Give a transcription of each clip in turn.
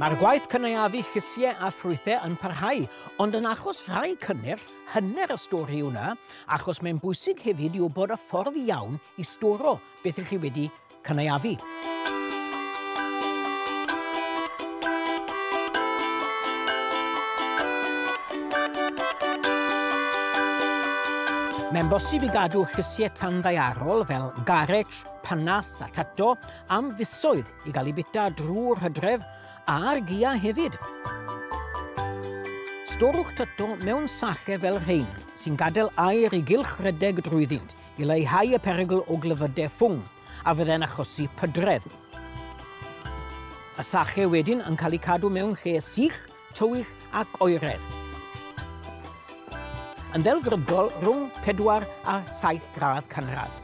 Mae'r gwaith cynaeafu llysiau a ffrwythau yn parhau, ond yn achos rhai cynnyrch, hynny'r y stori hwnna, achos mae'n bwysig hefyd i wybod y ffordd iawn i storo beth ych chi wedi cynaeafu. Mae'n bosib i gadw llysiau tanddaearol fel garej, panas a tato am fisoedd i gael ei bita drwy'r hydref a'r gia hefyd. Storwch tato mewn sachau fel rhain sy'n gadael aer i gylch rhedeg drwyddynt i leihau y perygl o glyfydau ffwng a fydde'n achosi pydredd. Y sachau wedyn yn cael eu cadw mewn lle sych, tywych ac oeredd. Yn ddelfrydol rhwng 4 a 7 gradd canradd.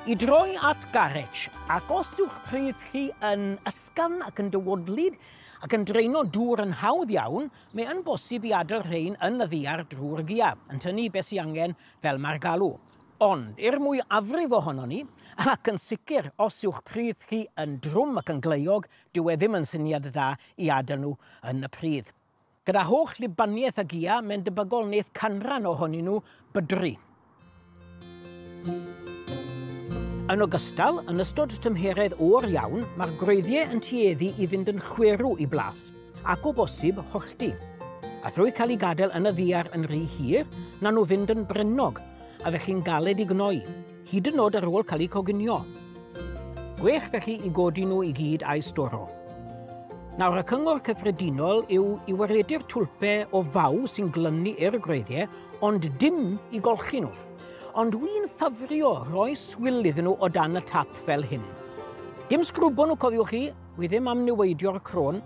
I droi at garej, ac os yw'ch pridd chi yn ysgafn ac yn dywodlyd ac yn dreino dŵr yn hawdd iawn, mae yn bosib i adael rhain yn y ddiar drwy'r gia, yn tynnu beth sy'n angen fel mae'r galw. Ond, mwy afrif ohono ni, ac yn sicr os yw'ch pridd chi yn drwm ac yn gleiog, dyw e ddim yn syniad da i adael nhw yn y pridd. Gyda holl libaniaeth y gia, mae'n debygol wneith canran ohonyn nhw bydru. Yn ogystal, yn ystod tymheredd o'r iawn, mae'r gwreiddiau yn tueddu i fynd yn chwerw i blas, ac o bosib hollti. A thrwy cael ei gadael yn y ddiar yn rhy hir, na nhw fynd yn brynog, a felly'n galed i gnoi, hyd yn oed ar ôl cael eu coginio. Gwech felly i godi nhw i gyd a'i storo. Nawr, y cyngor cyffredinol yw i waredu'r twlpau o faw sy'n glynu i'r gwreiddiau, ond dim i golchi nhw. Ond wy'n ffafrio rhoi swyl iddyn nhw o dan y tap fel hyn. Dim sgrwbo nhw, cofiwch chi, wy ddim am niweidio'r crôn.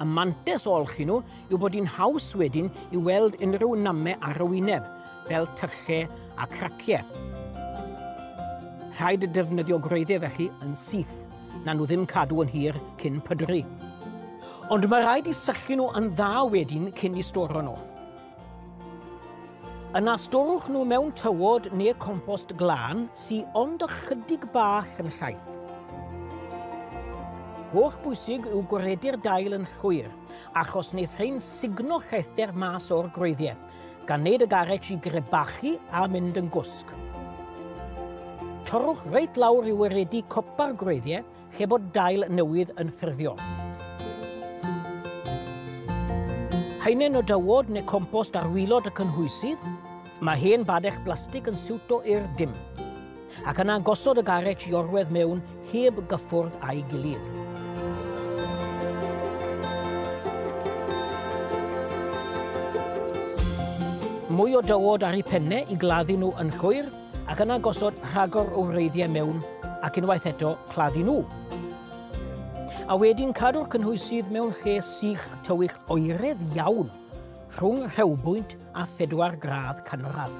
Y mantes o olchi nhw yw bod hi'n haws wedyn i weld unrhyw namau ar y wyneb, fel tyllau a craciau. Rhaid y defnyddio gwreiddiau felly yn syth, na nhw ddim cadw yn hir cyn pydru. Ond mae rhaid i sychu nhw yn dda wedyn cyn i storo nhw. Yna storwch nhw mewn tywod neu compost glân sy'n ond ychydig bach yn llaeth. Holl bwysig yw gwaredu'r dail yn llwyr, achos wneith rhain signo lleithder mas o'r gwreiddiau, gan wneud y garej i grebachu a mynd yn gwsg. Torrwch reit lawr i waredu copa'r gwreiddiau lle bod dail newydd yn ffurfio. Haenen o dywod neu compost ar wylod y cynhwysydd, mae hen badech blastig yn siwto i'r dim, ac yna gosod y garej i orwedd mewn heb gyffwrdd a'i gilydd. Mwy o dywod ar eu pennau i gladdu nhw yn llwyr, ac yna gosod rhagor o wreiddiau mewn ac unwaith eto claddu nhw. A wedyn cadw'r cynhwysydd mewn lle sych tywych oeredd iawn rhwng rhewbwynt a 4 gradd canradd.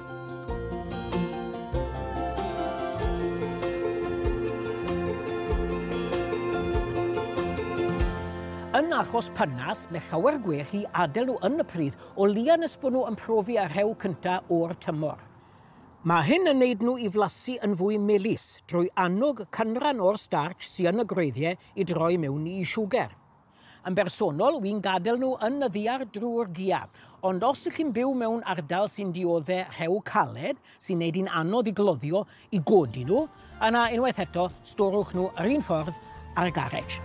Yn achos pynas, mae llawer gwell i adael nhw yn y pridd o leia nes bod nhw yn profi ar rhew cyntaf o'r tymor. Mae hyn yn neud nhw i flasu yn fwy melys drwy annog cynran o'r starch sy'n yn y gwreiddiau i droi mewn i siwger. Yn bersonol, wy'n gadael nhw yn y ddiar drwy'r gia, ond os ych chi'n byw mewn ardal sy'n dioddau rhew caled, sy'n neud hi'n anodd i gloddio i godi nhw, yna unwaith eto storwch nhw yr un ffordd ar y garej.